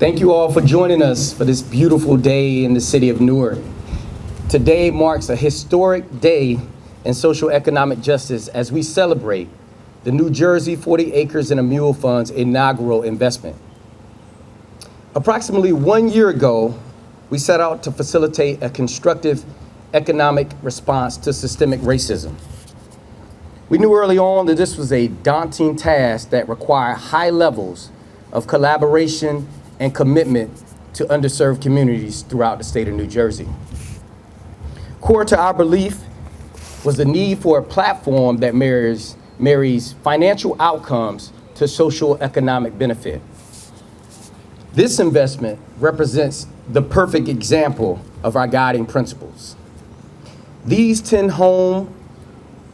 Thank you all for joining us for this beautiful day in the city of Newark. Today marks a historic day in social economic justice as we celebrate the New Jersey 40 Acres and a Mule Fund's inaugural investment. Approximately 1 year ago, we set out to facilitate a constructive economic response to systemic racism. We knew early on that this was a daunting task that required high levels of collaboration and commitment to underserved communities throughout the state of New Jersey. Core to our belief was the need for a platform that marries financial outcomes to social economic benefit. This investment represents the perfect example of our guiding principles. These 10 homes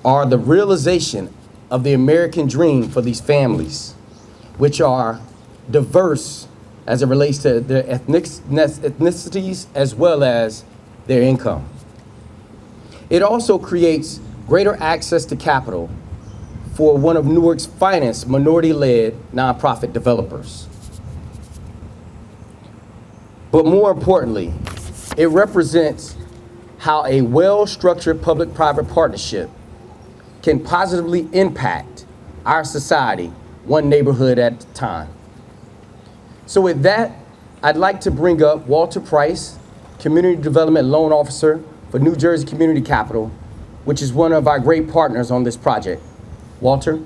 are the realization of the American dream for these families, which are diverse as it relates to their ethnicities as well as their income. It also creates greater access to capital for one of Newark's finest minority-led nonprofit developers. But more importantly, it represents how a well-structured public-private partnership can positively impact our society, one neighborhood at a time. So with that, I'd like to bring up Walter Price, Community Development Loan Officer for New Jersey Community Capital, which is one of our great partners on this project. Walter.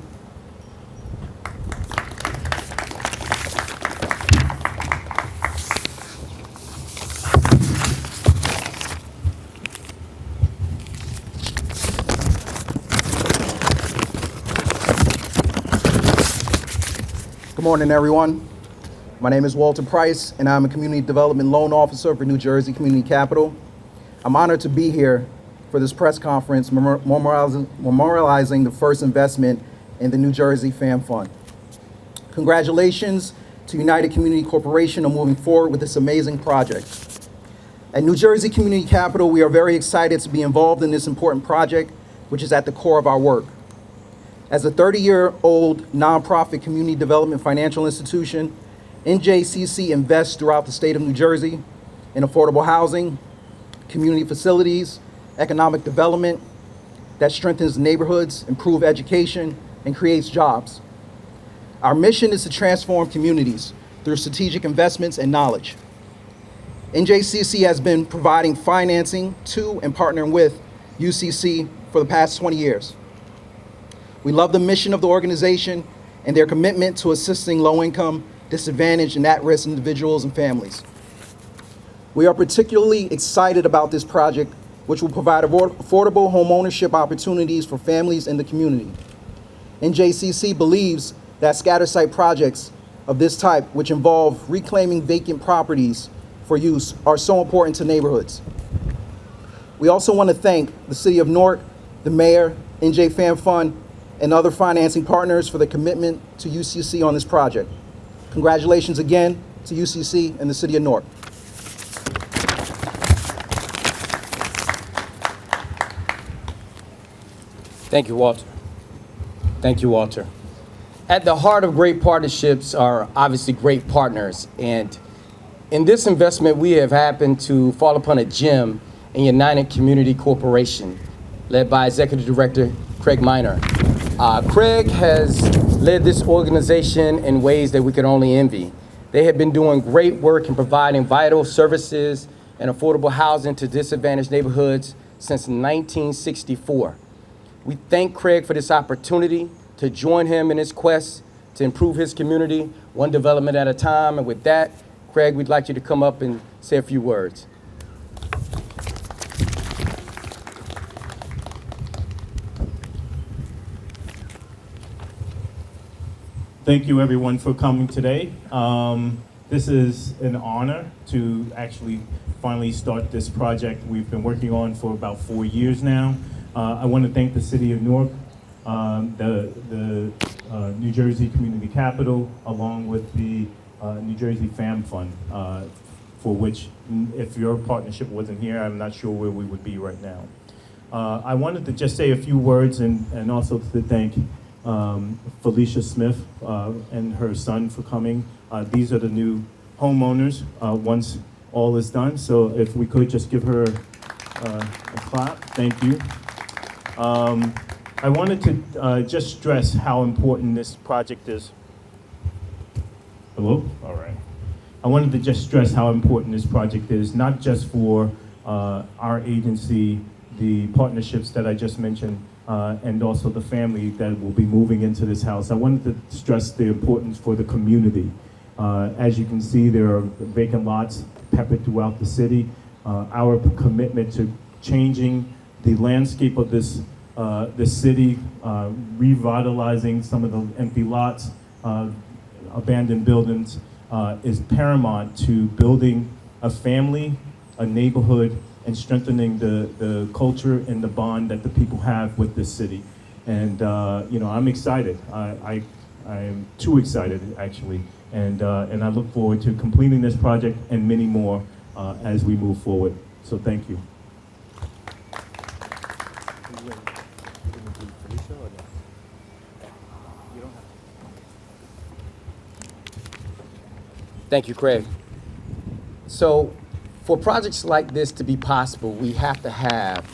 Good morning, everyone. My name is Walter Price, and I'm a Community Development Loan Officer for New Jersey Community Capital. I'm honored to be here for this press conference memorializing the first investment in the New Jersey Fam Fund. Congratulations to United Community Corporation on moving forward with this amazing project. At New Jersey Community Capital, we are very excited to be involved in this important project, which is at the core of our work. As a 30-year-old nonprofit community development financial institution, NJCC invests throughout the state of New Jersey in affordable housing, community facilities, economic development that strengthens neighborhoods, improves education, and creates jobs. Our mission is to transform communities through strategic investments and knowledge. NJCC has been providing financing to and partnering with UCC for the past 20 years. We love the mission of the organization and their commitment to assisting low-income, disadvantaged, and at-risk individuals and families. We are particularly excited about this project, which will provide affordable homeownership opportunities for families in the community. NJCC believes that scatter site projects of this type, which involve reclaiming vacant properties for use, are so important to neighborhoods. We also want to thank the City of Newark, the Mayor, NJ Fam Fund, and other financing partners for their commitment to UCC on this project. Congratulations again to UCC and the City of Newark. Thank you, Walter. Thank you, Walter. At the heart of great partnerships are obviously great partners. And in this investment, we have happened to fall upon a gem in United Community Corporation, led by Executive Director Craig Minor. Craig has led this organization in ways that we could only envy. They have been doing great work in providing vital services and affordable housing to disadvantaged neighborhoods since 1964. We thank Craig for this opportunity to join him in his quest to improve his community, one development at a time. And with that, Craig, we'd like you to come up and say a few words. Thank you, everyone, for coming today. This is an honor to actually finally start this project we've been working on for about 4 years now. I want to thank the City of Newark, the New Jersey Community Capital, along with the New Jersey Fam Fund, for which, if your partnership wasn't here, I'm not sure where we would be right now. I wanted to just say a few words and also to thank Felicia Smith and her son for coming. These are the new homeowners once all is done. So if we could just give her a clap, thank you. I wanted to just stress how important this project is. Hello? All right. I wanted to just stress how important this project is, not just for our agency, the partnerships that I just mentioned, and also the family that will be moving into this house. I wanted to stress the importance for the community. As you can see, there are vacant lots peppered throughout the city. Our commitment to changing the landscape of this city, revitalizing some of the empty lots, abandoned buildings, is paramount to building a family, a neighborhood, and strengthening the culture and the bond that the people have with this city. And I'm excited. I am too excited, actually. And I look forward to completing this project and many more as we move forward. So thank you. Thank you, Craig. So for projects like this to be possible, we have to have,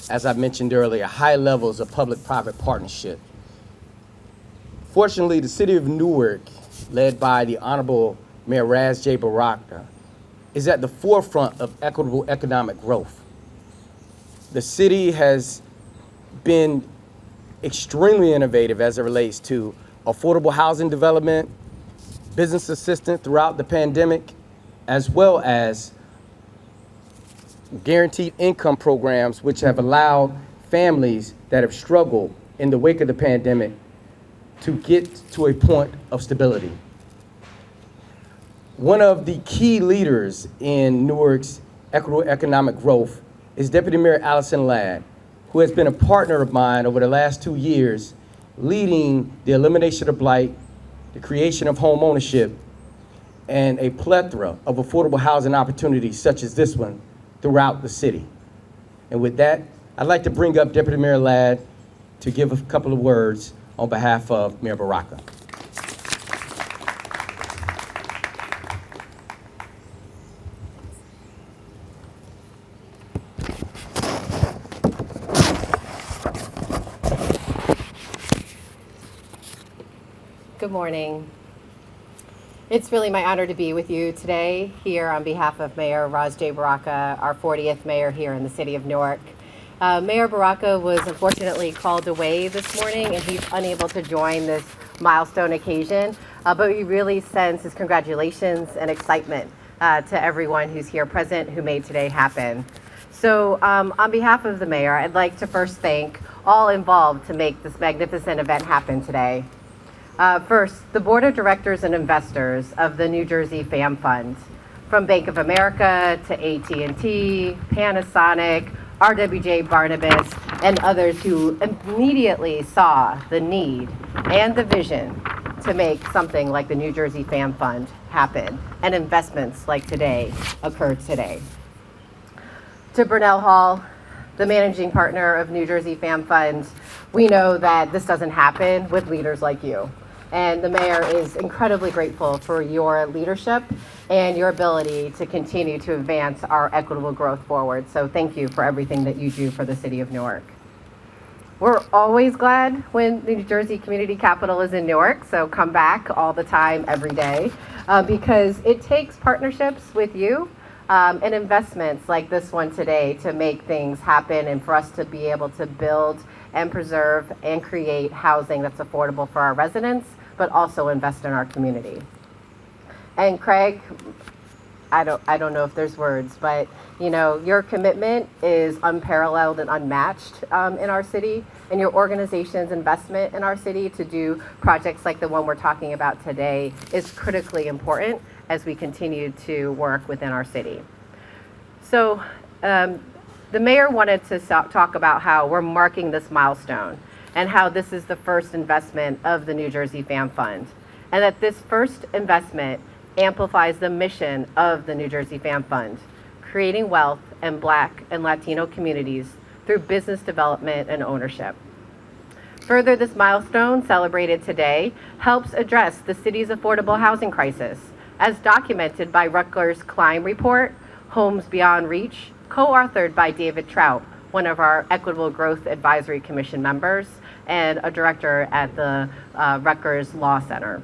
as I mentioned earlier, high levels of public-private partnership. Fortunately, the city of Newark, led by the Honorable Mayor Raz J. Baraka, is at the forefront of equitable economic growth. The city has been extremely innovative as it relates to affordable housing development, business assistance throughout the pandemic, as well as guaranteed income programs, which have allowed families that have struggled in the wake of the pandemic to get to a point of stability. One of the key leaders in Newark's equitable economic growth is Deputy Mayor Allison Ladd, who has been a partner of mine over the last 2 years, leading the elimination of blight, the creation of home ownership, and a plethora of affordable housing opportunities such as this one throughout the city. And with that, I'd like to bring up Deputy Mayor Ladd to give a couple of words on behalf of Mayor Baraka. Good morning. It's really my honor to be with you today here on behalf of Mayor Raz J. Baraka, our 40th mayor here in the city of Newark. Mayor Baraka was unfortunately called away this morning and he's unable to join this milestone occasion, but we really sense his congratulations and excitement to everyone who's here present who made today happen. So on behalf of the mayor, I'd like to first thank all involved to make this magnificent event happen today. First, the board of directors and investors of the New Jersey Fam Fund, from Bank of America to AT&T, Panasonic, RWJ Barnabas, and others who immediately saw the need and the vision to make something like the New Jersey Fam Fund happen, and investments like today occur today. To Burnell Hall, the managing partner of New Jersey Fam Fund, we know that this doesn't happen with leaders like you. And the mayor is incredibly grateful for your leadership and your ability to continue to advance our equitable growth forward. So thank you for everything that you do for the city of Newark. We're always glad when the New Jersey Community Capital is in Newark, so come back all the time, every day, because it takes partnerships with you and investments like this one today to make things happen and for us to be able to build and preserve and create housing that's affordable for our residents, but also invest in our community. And Craig, I don't know if there's words, but your commitment is unparalleled and unmatched in our city, and your organization's investment in our city to do projects like the one we're talking about today is critically important as we continue to work within our city. So the mayor wanted to talk about how we're marking this milestone and how this is the first investment of the New Jersey Fam Fund, and that this first investment amplifies the mission of the New Jersey Fam Fund, creating wealth in Black and Latino communities through business development and ownership. Further, this milestone celebrated today helps address the city's affordable housing crisis as documented by Rutgers' Climb Report, Homes Beyond Reach, co-authored by David Trout, one of our Equitable Growth Advisory Commission members and a director at the Rutgers Law Center.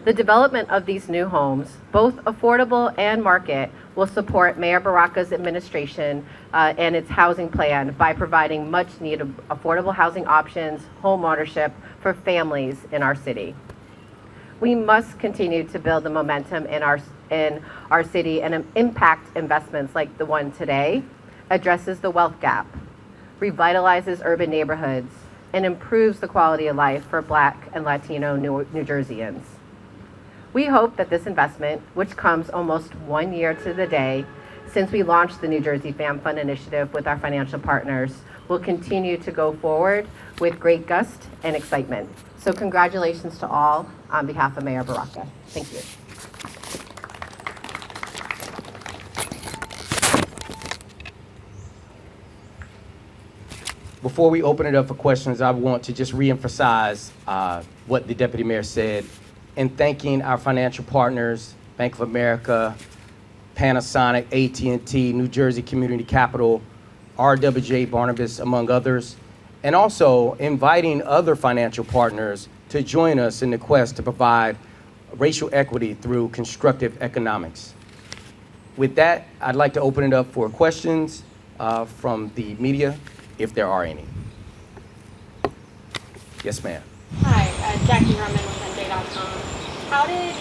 The development of these new homes, both affordable and market, will support Mayor Baraka's administration and its housing plan by providing much-needed affordable housing options, home ownership for families in our city. We must continue to build the momentum in our city, and impact investments like the one today addresses the wealth gap, revitalizes urban neighborhoods, and improves the quality of life for Black and Latino New Jerseyans. We hope that this investment, which comes almost 1 year to the day since we launched the New Jersey Fam Fund initiative with our financial partners, will continue to go forward with great gust and excitement. So congratulations to all on behalf of Mayor Baraka. Thank you. Before we open it up for questions, I want to just reemphasize what the Deputy Mayor said in thanking our financial partners, Bank of America, Panasonic, AT&T, New Jersey Community Capital, RWJ Barnabas, among others, and also inviting other financial partners to join us in the quest to provide racial equity through constructive economics. With that, I'd like to open it up for questions from the media, if there are any. Yes, ma'am. Hi, Jackie Roman with NJ.com. How did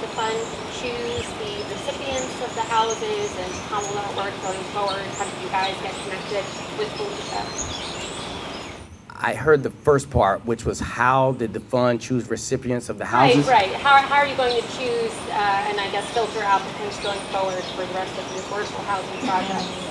the fund choose the recipients of the houses, and how will that work going forward? How did you guys get connected with Felicia? I heard the first part, which was how did the fund choose recipients of the houses? Right. How are you going to choose and I guess filter applicants going forward for the rest of the affordable housing projects?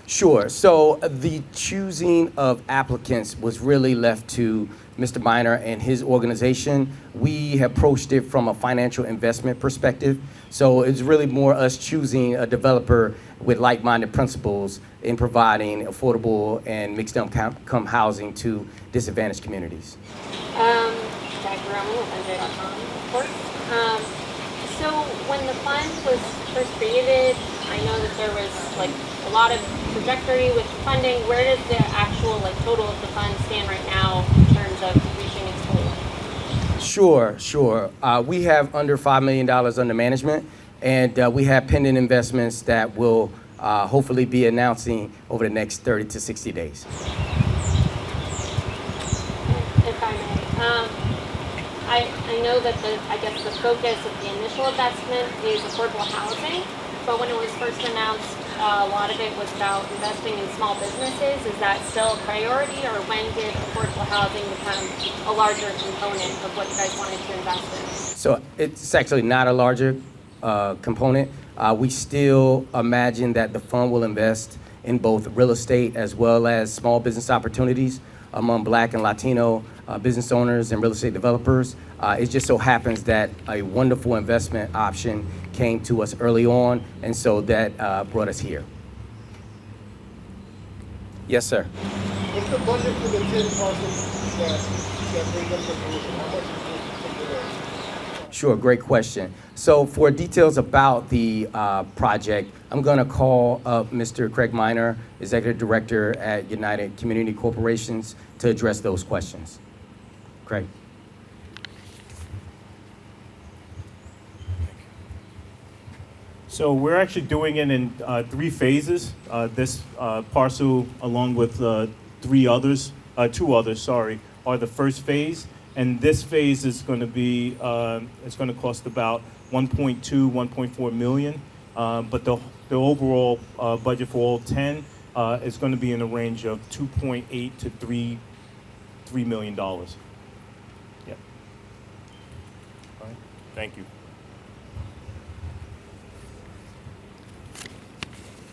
Sure. So the choosing of applicants was really left to Mr. Minor and his organization. We approached it from a financial investment perspective. So it's really more us choosing a developer with like-minded principles in providing affordable and mixed-income housing to disadvantaged communities. Jackie Roman with NJ.com, of course. So when the fund was first created, I know that there was like a lot of trajectory with funding. Where does the actual total of the fund stand right now in terms of reaching its goal? Sure. We have under $5 million under management, and we have pending investments that will hopefully be announcing over the next 30 to 60 days. If I may. I know that the focus of the initial investment is affordable housing, but when it was first announced, a lot of it was about investing in small businesses. Is that still a priority, or when did affordable housing become a larger component of what you guys wanted to invest in? So it's actually not a larger component. We still imagine that the fund will invest in both real estate as well as small business opportunities among Black and Latino business owners and real estate developers. It just so happens that a wonderful investment option came to us early on, and so that brought us here. Yes, sir. What's the budget for the 10 parcels that bring up the fruition? How much is it? Sure, great question. So for details about the project, I'm going to call up Mr. Craig Minor, Executive Director at United Community Corporations, to address those questions. Craig. So we're actually doing it in 3 phases. This parcel, along with two others, are the first phase. And this phase is going to be, it's going to cost about 1.4 million. But the overall budget for all 10 is going to be in the range of 2.8 to $3 million. Yeah. All right. Thank you.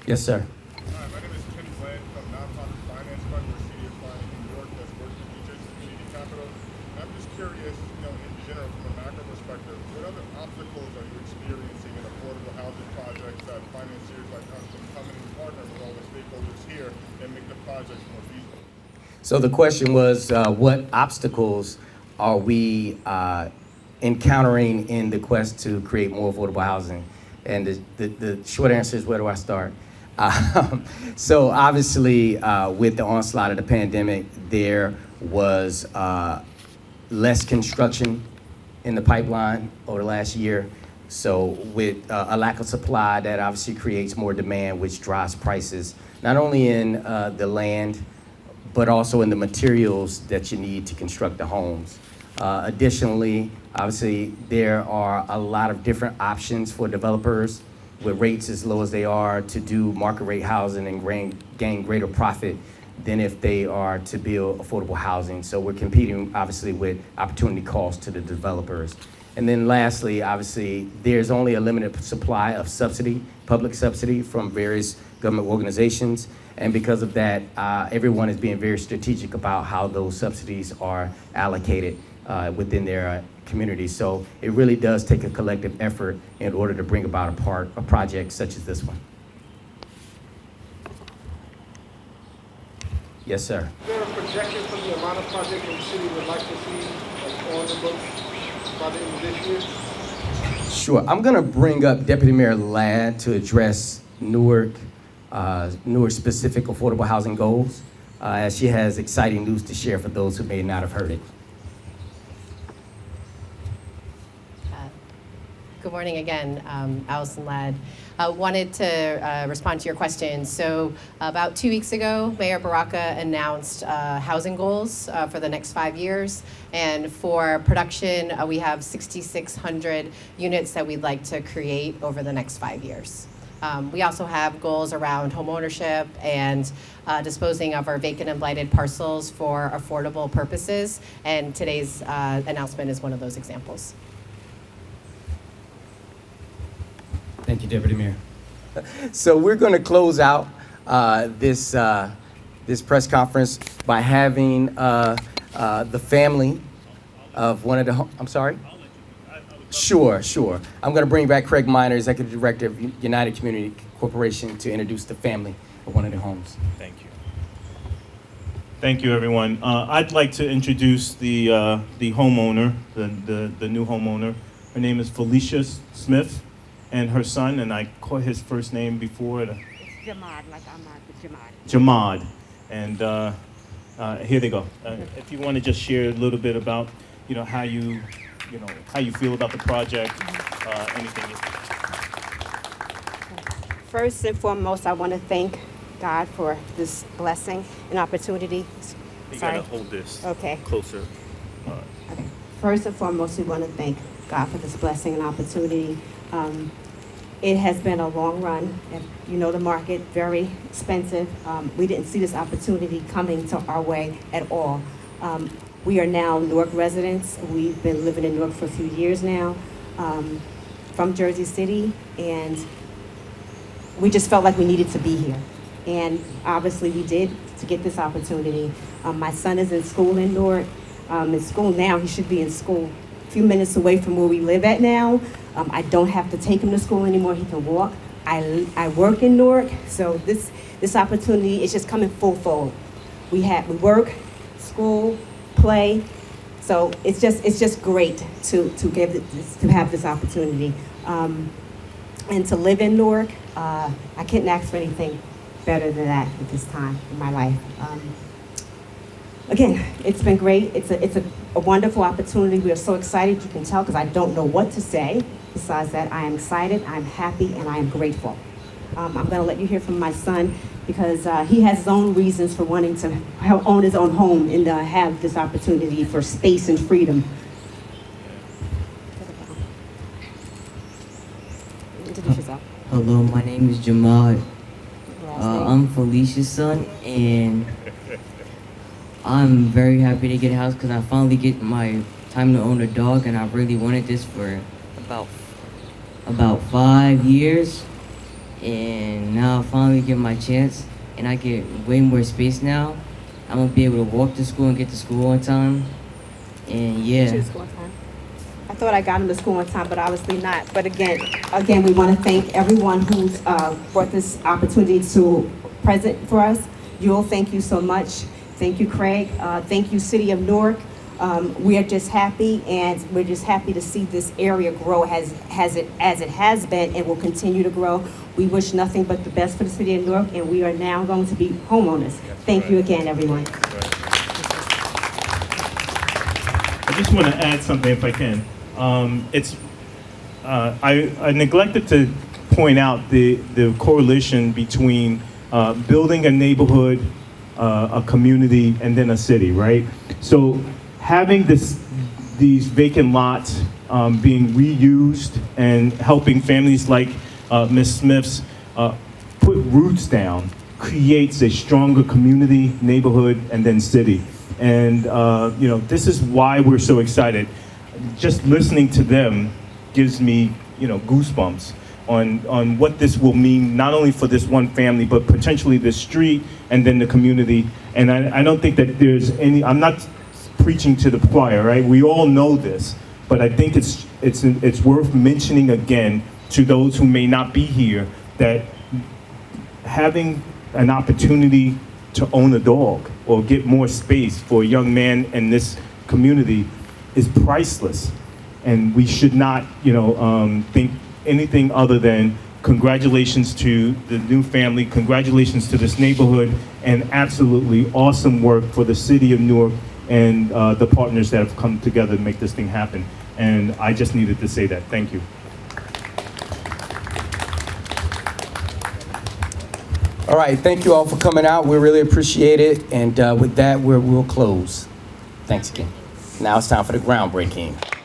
Yes, sir. Hi, my name is Tim Glenn from Nonprofit Finance Fund for City of Flying in New York that's working with New Jersey Community Capital. And I'm just curious, in general, from a macro perspective, what other obstacles are you experiencing in affordable housing projects that financiers like us can come in and partner with all the stakeholders here and make the projects more feasible? So the question was, what obstacles are we encountering in the quest to create more affordable housing? And the short answer is, where do I start? So obviously, with the onslaught of the pandemic, there was less construction in the pipeline over the last year. So with a lack of supply, that obviously creates more demand, which drives prices, not only in the land, but also in the materials that you need to construct the homes. Additionally, obviously, there are a lot of different options for developers with rates as low as they are to do market rate housing and gain greater profit than if they are to build affordable housing. So we're competing, obviously, with opportunity cost to the developers. And then lastly, obviously, there's only a limited supply of subsidy, public subsidy from various government organizations. And because of that, everyone is being very strategic about how those subsidies are allocated within their community. So it really does take a collective effort in order to bring about a project such as this one. Yes, sir. Is there a projection for the amount of projects the city would like to see on the books by the end of this year? Sure. I'm going to bring up Deputy Mayor Ladd to address Newark specific affordable housing goals, as she has exciting news to share for those who may not have heard it. Good morning again, Allison Ladd. Wanted to respond to your question. So about 2 weeks ago, Mayor Baraka announced housing goals for the next 5 years. And for production, we have 6,600 units that we'd like to create over the next 5 years. We also have goals around home ownership and disposing of our vacant and blighted parcels for affordable purposes. And today's announcement is one of those examples. Thank you, Deputy Mayor. So we're going to close out this press conference by having the family of one of the, I'm sorry? Sure. I'm going to bring back Craig Miner, Executive Director of United Community Corporation, to introduce the family of one of the homes. Thank you. Thank you, everyone. I'd like to introduce the homeowner, the new homeowner. Her name is Felicia Smith, and her son, and I caught his first name before. It's Jamad, like Ahmad, but Jamad. Jamad. And here they go. If you want to just share a little bit about, how you feel about the project, anything. First and foremost, I want to thank God for this blessing and opportunity. You Sorry. gotta hold this Okay. closer. Okay. First and foremost, we want to thank God for this blessing and opportunity. It has been a long run. If you know the market, very expensive. We didn't see this opportunity coming to our way at all. We are now Newark residents. We've been living in Newark for a few years now, from Jersey City, and we just felt like we needed to be here. And obviously we did to get this opportunity. My son is in school in Newark. In school now, he should be in school a few minutes away from where we live at now. I don't have to take him to school anymore. He can walk. I work in Newark, so this opportunity is just coming full fold. We work, school, play, so it's just great to have this opportunity, and to live in Newark. I couldn't ask for anything better than that at this time in my life. Again, it's been great. It's a wonderful opportunity. We are so excited. You can tell because I don't know what to say. Besides that, I am excited, I'm happy, and I am grateful. I'm going to let you hear from my son because he has his own reasons for wanting to own his own home and have this opportunity for space and freedom. Introduce yourself. Hello, my name is Jamad. I'm Felicia's son, and I'm very happy to get a house because I finally get my time to own a dog, and I've really wanted this for about 5 years, and now I finally get my chance, and I get way more space now. I'm gonna be able to walk to school and get to school on time, and yeah. To school on time. I thought I got him to school on time, but obviously not. But again, we want to thank everyone who's brought this opportunity to present for us. Yul, thank you so much. Thank you, Craig. Thank you, City of Newark. We are just happy, and we're just happy to see this area grow as it has been and will continue to grow. We wish nothing but the best for the city of Newark, and we are now going to be homeowners. Thank you again, everyone. I just want to add something if I can. I neglected to point out the correlation between building a neighborhood, a community, and then a city, right? So having these vacant lots being reused and helping families like Ms. Smith's put roots down creates a stronger community, neighborhood, and then city. And this is why we're so excited. Just listening to them gives me goosebumps on what this will mean, not only for this one family, but potentially the street and then the community. And I don't think that there's any, I'm not preaching to the choir, right? We all know this, but I think it's worth mentioning again to those who may not be here that having an opportunity to own a dog or get more space for a young man in this community is priceless. And we should not, think anything other than congratulations to the new family, congratulations to this neighborhood, and absolutely awesome work for the city of Newark and the partners that have come together to make this thing happen. And I just needed to say that. Thank you. All right, thank you all for coming out. We really appreciate it. And with that, we'll close. Thanks again. Now it's time for the groundbreaking.